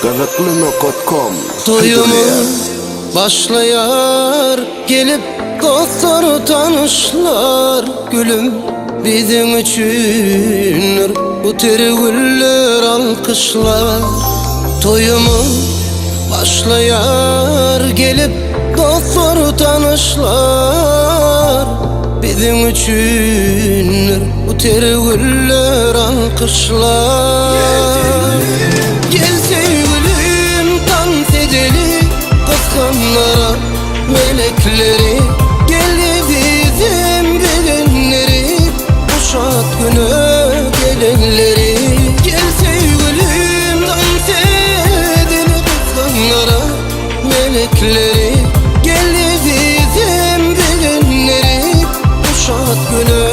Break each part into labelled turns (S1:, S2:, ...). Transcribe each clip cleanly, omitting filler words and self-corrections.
S1: Gazetli.com
S2: Toyumuz başlayar, gelip dostlar tanışlar. Gülüm bizim üçündür bu tergüller alkışlar. Toyumuz başlayar, gelip dostlar tanışlar. Bizim üçündür bu tergüller alkışlar. Gel sevgilim, dans edelim kıskanlara melekleri. Gel bizim gelenleri, uşak günü gelenleri. Gel sevgilim, dans edelim kıskanlara melekleri. Gel bizim gelenleri, uşak günü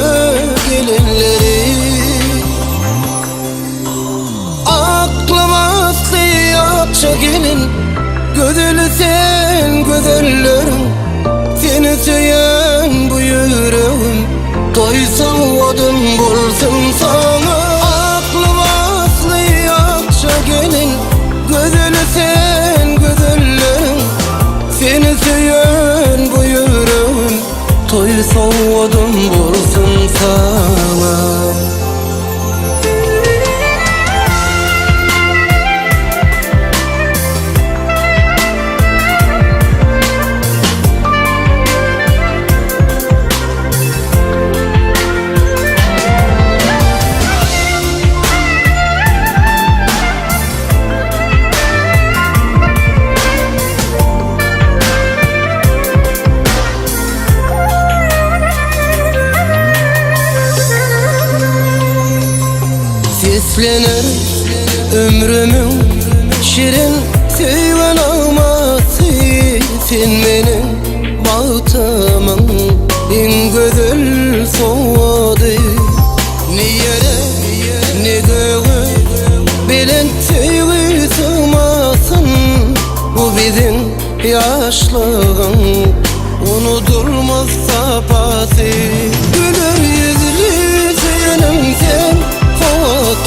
S2: gelenleri. Gelin güzel sen güzellerin, seni söyleyen bu yüreğim doysa odun bulsun sana. Aklım aslı yakça gelin güzel sen güzellerin, seni söyleyen bu yüreğim doysa odun bulsun sana. Seslenir ömrümün şirin sevgen alması. Sen benim bahtımın en güzel soğudu. Ne yere ne göğe bilen sevgi sığmasın. Bu bizim yaşlığın unutulmaz sapası. Gülür yüzlü senin sen,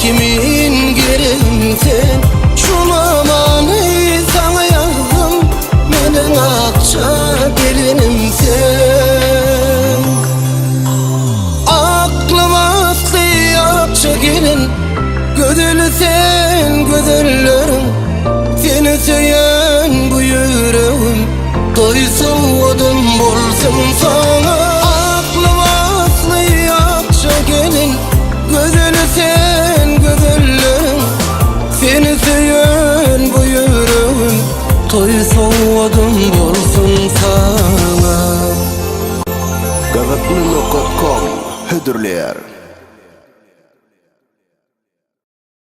S2: kimin gerin sen? Şuna mani sana yazdım, benim akça gelinim sen. Aklım aslı akça gelin güzel sen güzellerin, seni söyleyen bu yüreğim doysa odun bulsun sana. Aklım aslı akça gelin güzel sen güzellerin, seni söyleyen bu yüreğim doysa odun bulsun sana.
S1: Gazetli.com Hüdürler